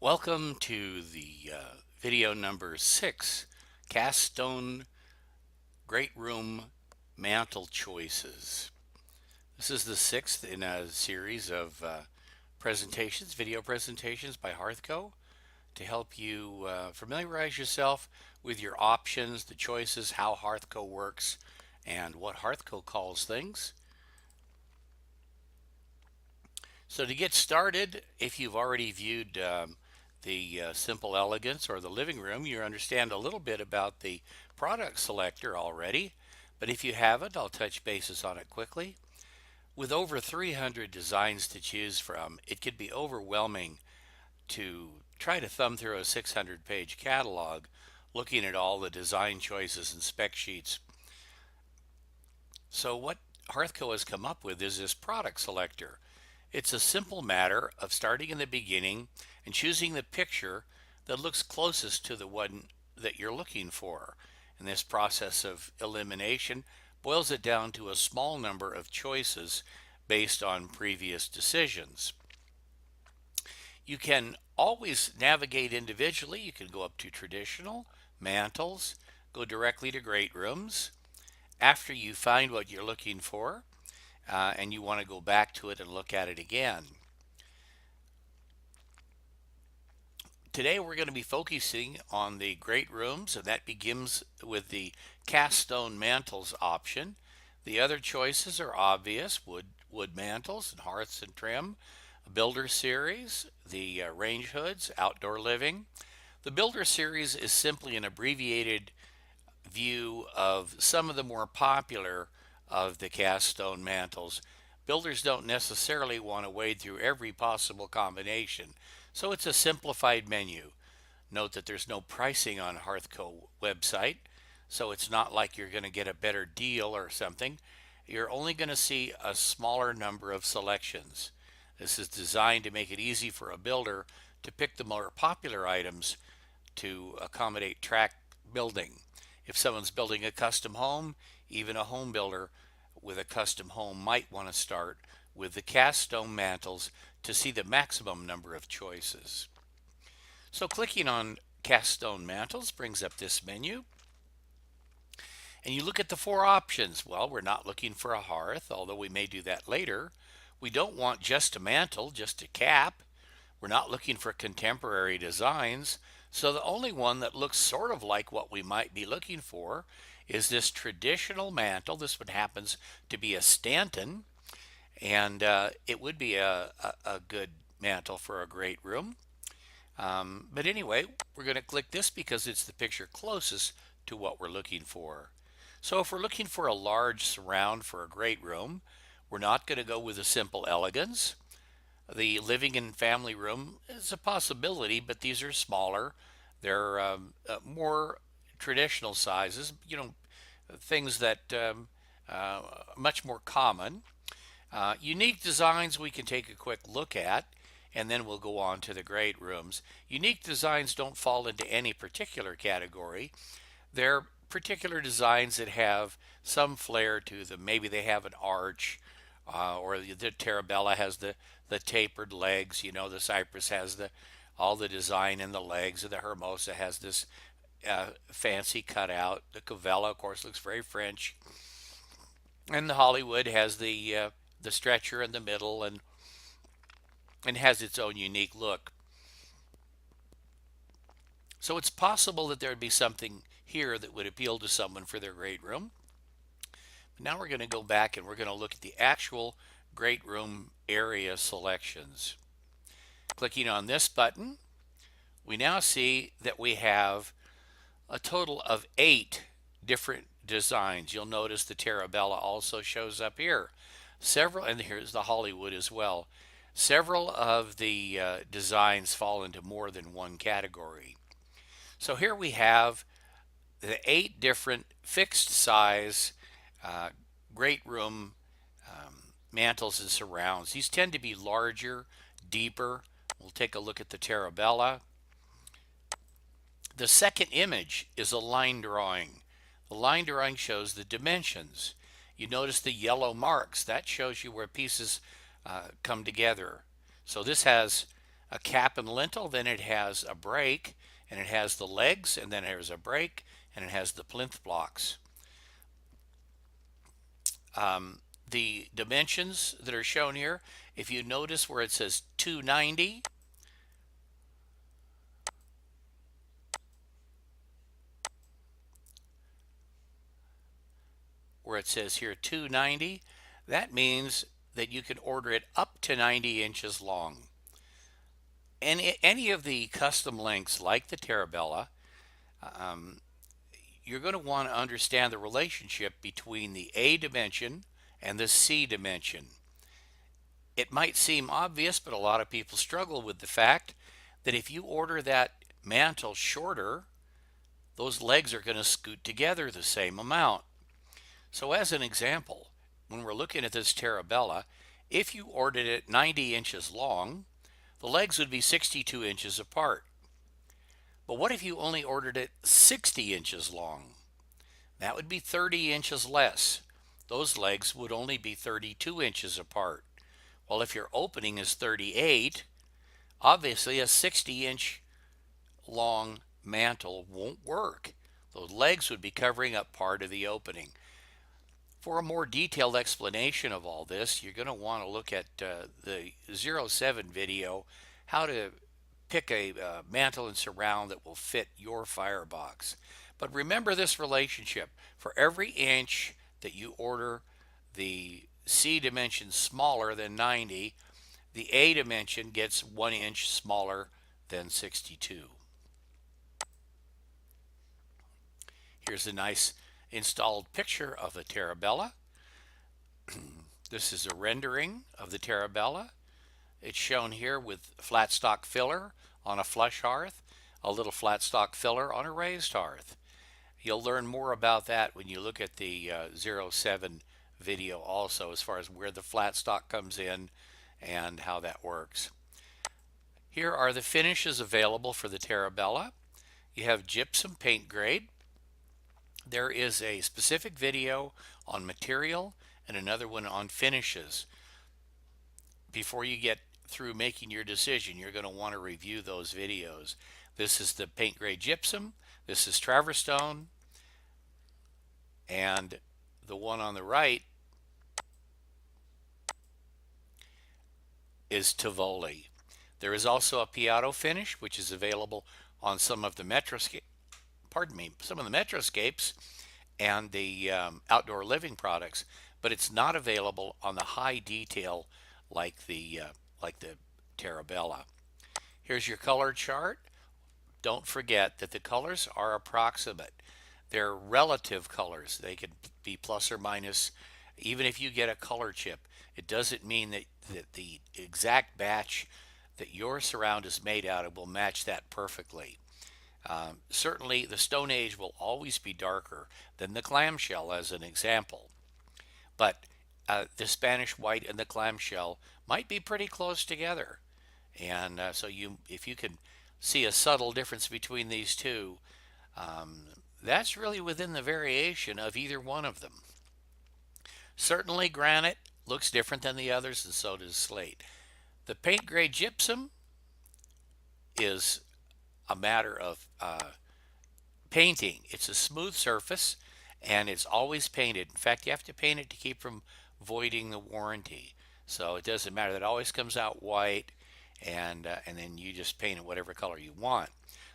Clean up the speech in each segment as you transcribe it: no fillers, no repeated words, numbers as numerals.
Welcome to the video number 6, Cast Stone Great Room Mantel Choices. This is the 6th in a series of video presentations by HearthCo to help you familiarize yourself with your options, the choices, how HearthCo works, and what HearthCo calls things. So to get started, if you've already viewed the Simple Elegance or the living room, you understand a little bit about the product selector already. But if you haven't, I'll touch bases on it quickly. With over 300 designs to choose from, it could be overwhelming to try to thumb through a 600-page catalog looking at all the design choices and spec sheets. So what HearthCo has come up with is this product selector. It's a simple matter of starting in the beginning and choosing the picture that looks closest to the one that you're looking for. And this process of elimination boils it down to a small number of choices based on previous decisions. You can always navigate individually. You can go up to traditional, mantels, go directly to great rooms. After you find what you're looking for, and you want to go back to it and look at it again. Today we're going to be focusing on the great rooms, and that begins with the cast stone mantels option. The other choices are obvious: wood mantels and hearths and trim, builder series, the range hoods, outdoor living. The builder series is simply an abbreviated view of some of the more popular of the cast stone mantels. Builders don't necessarily want to wade through every possible combination, so it's a simplified menu. Note that there's no pricing on HearthCo website, so it's not like you're going to get a better deal or something. You're only going to see a smaller number of selections. This is designed to make it easy for a builder to pick the more popular items to accommodate track building. If someone's building a custom home, even a home builder with a custom home might want to start with the cast stone mantels to see the maximum number of choices. So clicking on cast stone mantels brings up this menu. And you look at the 4 options. Well, we're not looking for a hearth, although we may do that later. We don't want just a mantel, just a cap. We're not looking for contemporary designs. So the only one that looks sort of like what we might be looking for is this traditional mantel. This one happens to be a Stanton, and it would be a good mantel for a great room. But anyway, we're going to click this because it's the picture closest to what we're looking for. So if we're looking for a large surround for a great room, we're not going to go with a simple elegance. The living and family room is a possibility, but these are smaller. They're more traditional sizes, things that much more common. Unique designs we can take a quick look at, and then we'll go on to the great rooms. Unique designs don't fall into any particular category. They're particular designs that have some flair to them. Maybe they have an arch, or the Terabella has the tapered legs. The Cypress has all the design in the legs, and the Hermosa has this fancy cutout. The Cavella, of course, looks very French, and the Hollywood has the stretcher in the middle and has its own unique look. So it's possible that there would be something here that would appeal to someone for their great room. But now we're going to go back and we're going to look at the actual great room area selections. Clicking on this button, we now see that we have a total of 8 different designs. You'll notice the Terabella also shows up here. And here's the Hollywood as well. Several of the designs fall into more than one category. So here we have the 8 different fixed size great room mantels and surrounds. These tend to be larger, deeper. We'll take a look at the Terabella. The second image is a line drawing. The line drawing shows the dimensions. You notice the yellow marks. That shows you where pieces come together. So this has a cap and lintel, then it has a break, and it has the legs, and then there's a break, and it has the plinth blocks. The dimensions that are shown here, if you notice where it says 290, where it says here 290, that means that you can order it up to 90 inches long. Any of the custom lengths like the Terabella, you're going to want to understand the relationship between the A dimension and the C dimension. It might seem obvious, but a lot of people struggle with the fact that if you order that mantle shorter, those legs are going to scoot together the same amount. So as an example, when we're looking at this Terabella, if you ordered it 90 inches long, the legs would be 62 inches apart. But what if you only ordered it 60 inches long? That would be 30 inches less. Those legs would only be 32 inches apart. Well, if your opening is 38, obviously a 60-inch long mantle won't work. Those legs would be covering up part of the opening. For a more detailed explanation of all this, you're going to want to look at the 07 video, how to pick a mantle and surround that will fit your firebox. But remember this relationship. For every inch that you order the C dimension smaller than 90, the A dimension gets 1 inch smaller than 62. Here's a nice installed picture of a Terabella. This is a rendering of the Terabella. It's shown here with flat stock filler on a flush hearth, a little flat stock filler on a raised hearth. You'll learn more about that when you look at the 07 video also, as far as where the flat stock comes in and how that works. Here are the finishes available for the Terabella. You have gypsum paint grade. There is a specific video on material and another one on finishes. Before you get through making your decision, you're going to want to review those videos. This is the paint grade gypsum. This is Traverse Stone. And the one on the right is Tivoli. There is also a Piatto finish, which is available on some of the Metroscapes and the outdoor living products, but it's not available on the high detail like the Terabella. Here's your color chart. Don't forget that the colors are approximate. They're relative colors. They could be plus or minus. Even if you get a color chip, it doesn't mean that the exact batch that your surround is made out of will match that perfectly. Certainly, the Stone Age will always be darker than the clamshell, as an example. But the Spanish white and the clamshell might be pretty close together. And so if you can see a subtle difference between these two, that's really within the variation of either one of them. Certainly, granite looks different than the others, and so does slate. The paint grade gypsum is a matter of painting. It's a smooth surface and it's always painted. In fact, you have to paint it to keep from voiding the warranty. So it doesn't matter. It always comes out white, and then you just paint it whatever color you want.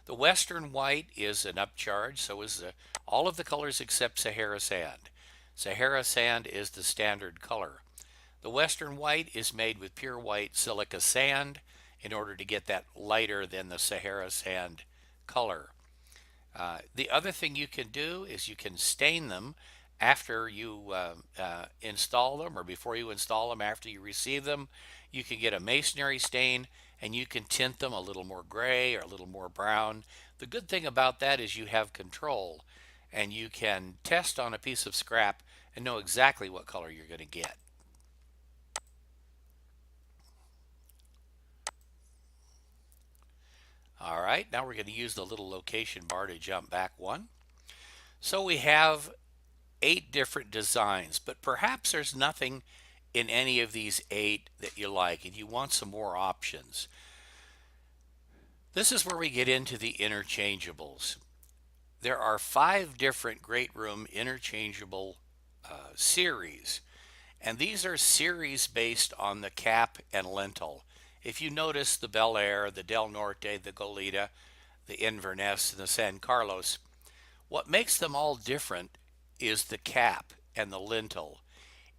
The Western white is an upcharge, so is all of the colors except Sahara sand. Sahara sand is the standard color. The Western white is made with pure white silica sand in order to get that lighter than the Sahara sand color. The other thing you can do is you can stain them after you install them, or before you install them, after you receive them. You can get a masonry stain and you can tint them a little more gray or a little more brown. The good thing about that is you have control and you can test on a piece of scrap and know exactly what color you're going to get. All right, now we're going to use the little location bar to jump back one. So we have 8 different designs, but perhaps there's nothing in any of these 8 that you like and you want some more options. This is where we get into the interchangeables. There are 5 different great room interchangeable series, and these are series based on the cap and lintel. If you notice the Bel Air, the Del Norte, the Goleta, the Inverness, and the San Carlos, what makes them all different is the cap and the lintel.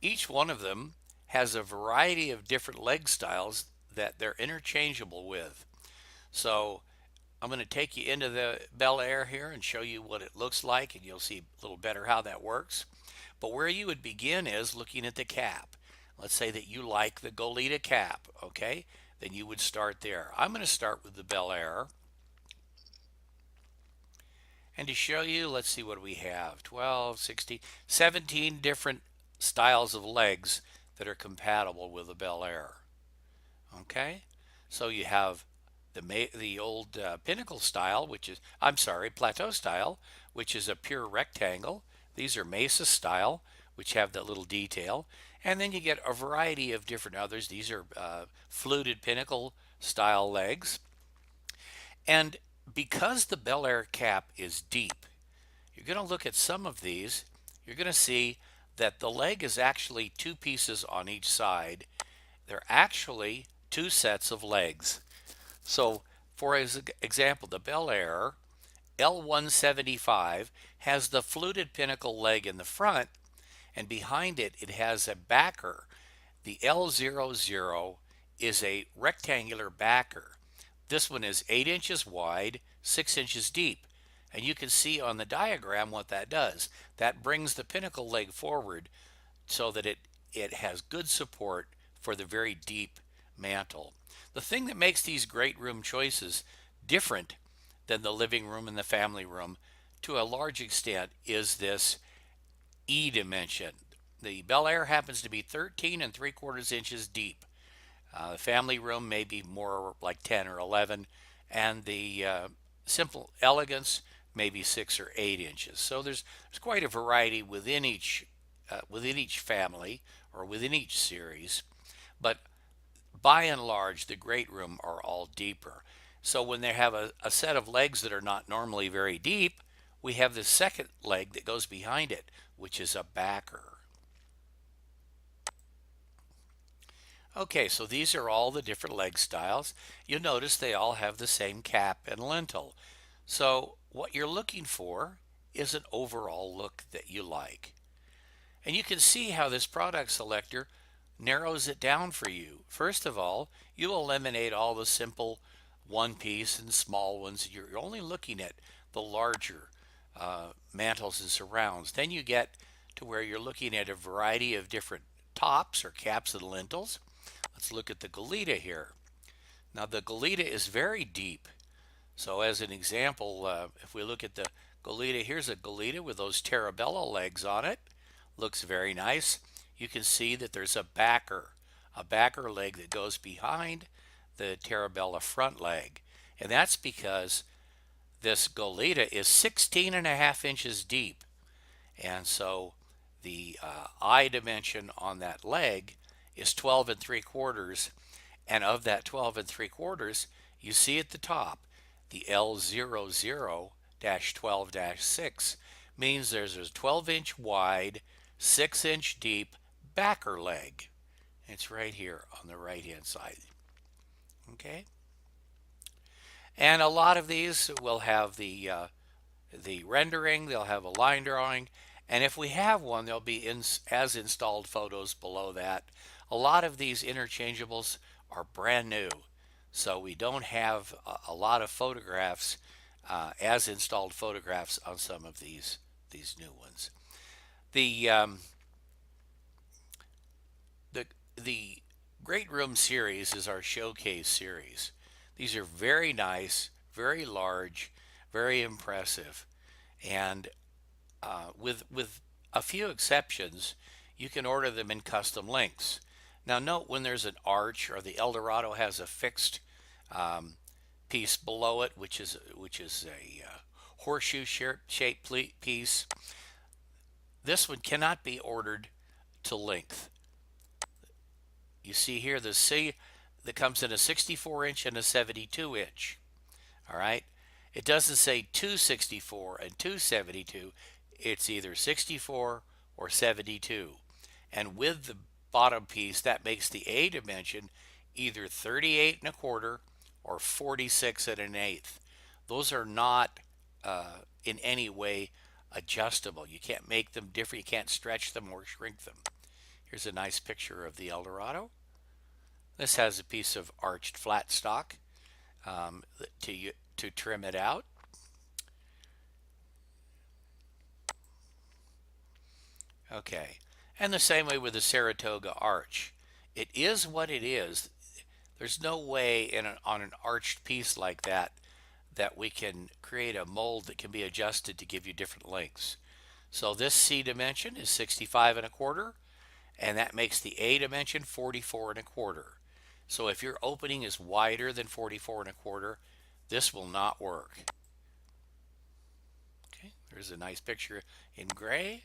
Each one of them has a variety of different leg styles that they're interchangeable with. So I'm going to take you into the Bel Air here and show you what it looks like, and you'll see a little better how that works. But where you would begin is looking at the cap. Let's say that you like the Goleta cap, okay? Then you would start there. I'm going to start with the Bel Air. And to show you, let's see what we have 12, 16, 17 different styles of legs that are compatible with the Bel Air. Okay? So you have the old Pinnacle style, which is, I'm sorry, Plateau style, which is a pure rectangle. These are Mesa style, which have that little detail. And then you get a variety of different others. These are fluted Pinnacle style legs. And because the Bel Air cap is deep, you're going to look at some of these. You're going to see that the leg is actually 2 pieces on each side. They're actually 2 sets of legs. So, for example, the Bel Air L175 has the fluted Pinnacle leg in the front, and behind it, it has a backer. The L00 is a rectangular backer. This one is 8 inches wide, 6 inches deep. And you can see on the diagram what that does. That brings the Pinnacle leg forward so that it has good support for the very deep mantle. The thing that makes these great room choices different than the living room and the family room to a large extent is this E dimension. The Bel Air happens to be 13 3/4 inches deep. The family room may be more like 10 or 11, and the simple elegance maybe 6 or 8 inches. So there's quite a variety within each family or within each series, but by and large, the great room are all deeper. So when they have a set of legs that are not normally very deep, we have the second leg that goes behind it, which is a backer. Okay, so these are all the different leg styles. You'll notice they all have the same cap and lintel. So what you're looking for is an overall look that you like. And you can see how this product selector narrows it down for you. First of all, you eliminate all the simple one piece and small ones. You're only looking at the larger mantles and surrounds. Then you get to where you're looking at a variety of different tops or caps and lintels. Let's look at the Goleta here. Now the Goleta is very deep. So as an example, if we look at the Goleta, here's a Goleta with those Terabella legs on it. Looks very nice. You can see that there's a backer leg that goes behind the Terabella front leg. And that's because this Goleta is 16 1/2 inches deep. And so the eye dimension on that leg is 12 3/4. And of that 12 3/4, you see at the top, the L00-12-6 means there's a 12-inch wide, 6-inch deep backer leg. It's right here on the right hand side. Okay? And a lot of these will have the rendering, they'll have a line drawing, and if we have one, they'll be as installed photos below that. A lot of these interchangeables are brand new, so we don't have a lot of photographs, as installed photographs on some of these new ones. The the the Great Room series is our showcase series. These are very nice, very large, very impressive, and with a few exceptions, you can order them in custom links. Now note when there's an arch or the Eldorado has a fixed um, piece below it, which is a horseshoe shaped piece. This one cannot be ordered to length. You see here the C that comes in a 64-inch and a 72-inch. All right. It doesn't say 264 and 272. It's either 64 or 72. And with the bottom piece, that makes the A dimension either 38 and a quarter or 46 and an eighth. Those are not in any way adjustable. You can't make them different. You can't stretch them or shrink them. Here's a nice picture of the Eldorado. This has a piece of arched flat stock um, to trim it out. Okay, and the same way with the Saratoga arch. It is what it is. There's no way on an arched piece like that that we can create a mold that can be adjusted to give you different lengths. So this C dimension is 65 and a quarter, and that makes the A dimension 44 and a quarter. So if your opening is wider than 44 and a quarter, this will not work. Okay, there's a nice picture in gray,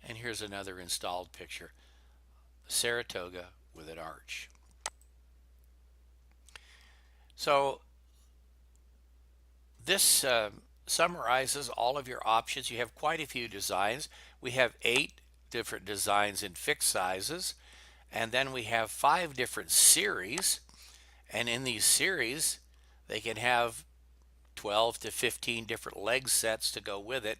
and here's another installed picture. Saratoga with an arch. So this summarizes all of your options. You have quite a few designs. We have 8 different designs in fixed sizes, and then we have 5 different series. And in these series, they can have 12 to 15 different leg sets to go with it.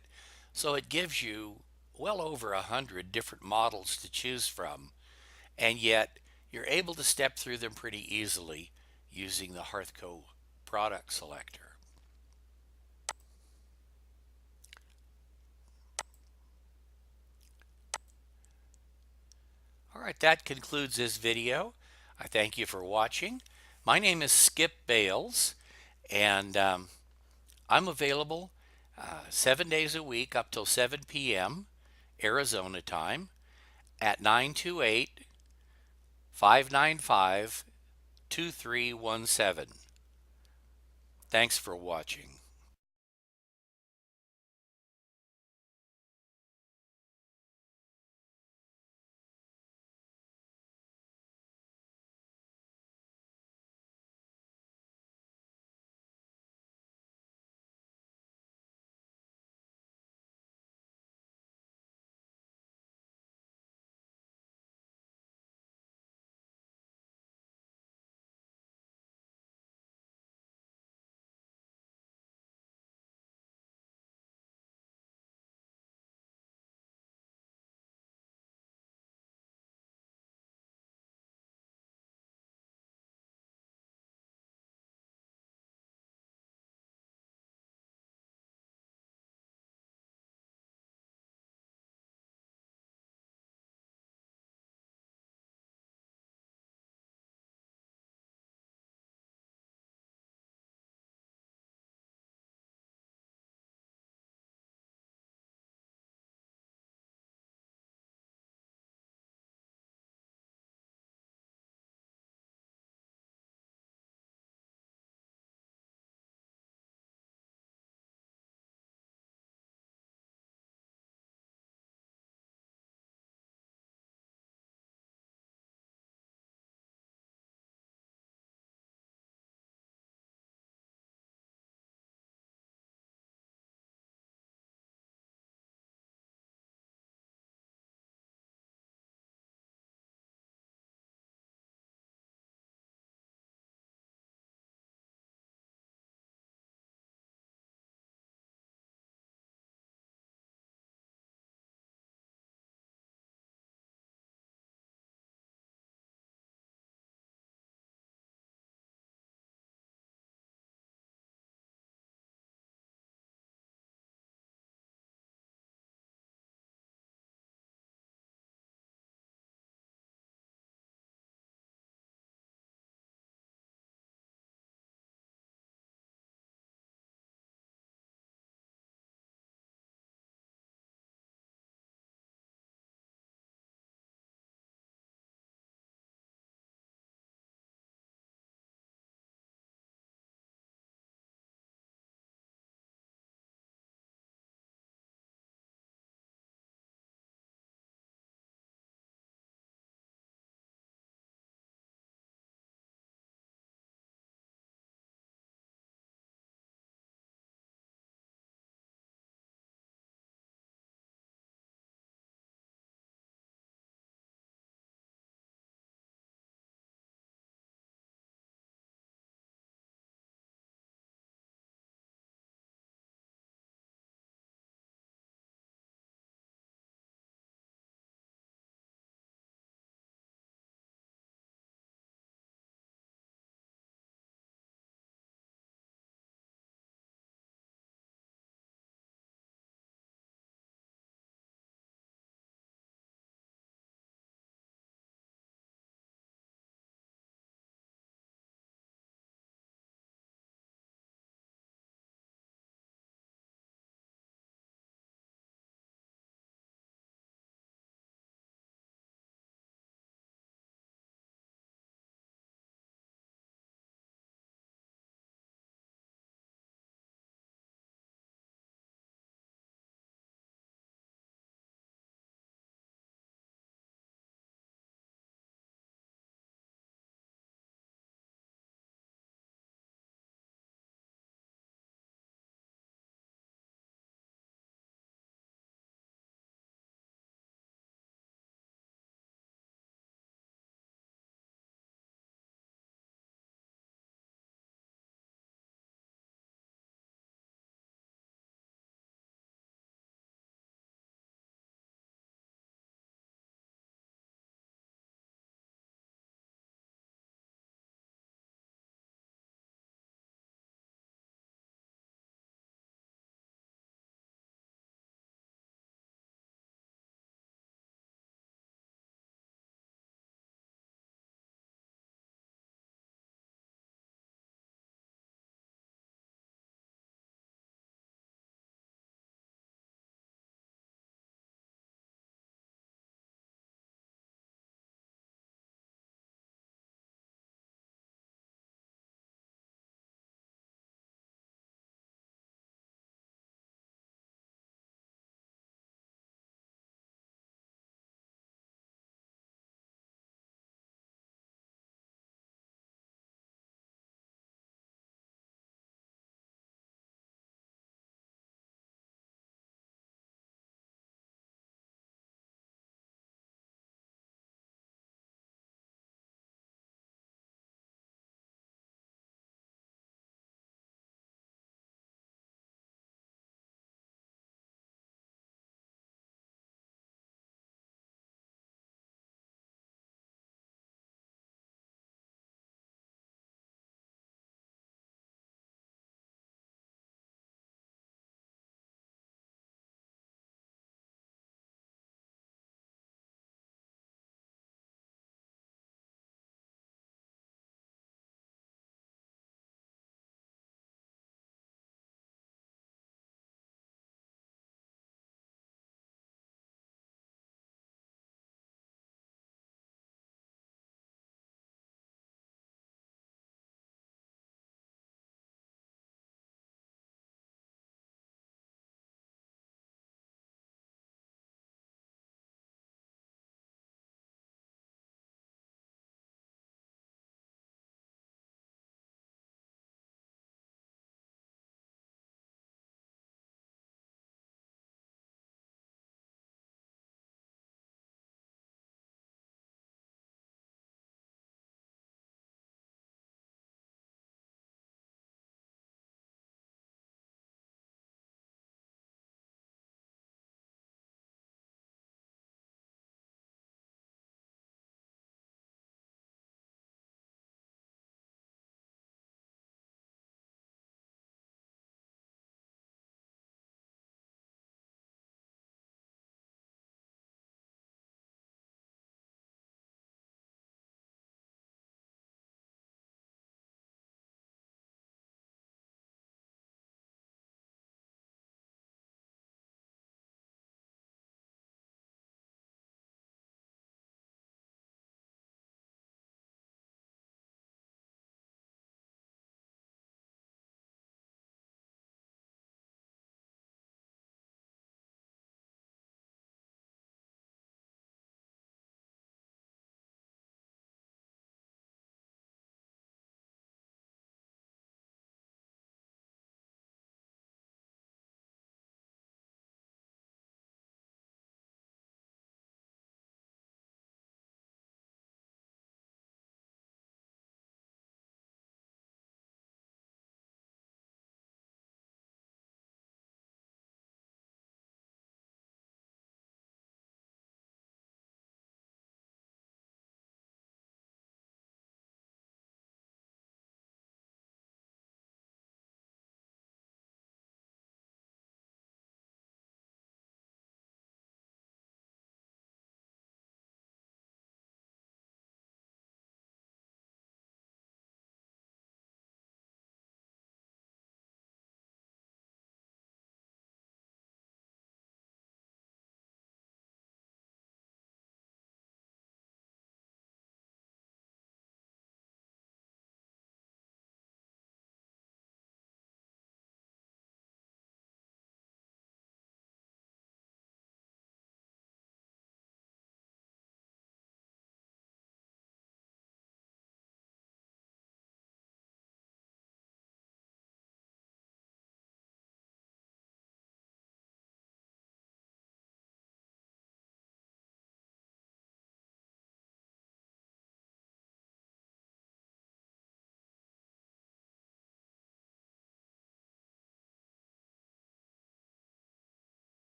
So it gives you well over 100 different models to choose from. And yet you're able to step through them pretty easily using the HearthCo product selector. All right, that concludes this video. I thank you for watching. My name is Skip Bales, and I'm available 7 days a week up till 7 p.m. Arizona time at 928 595 2317. Thanks for watching.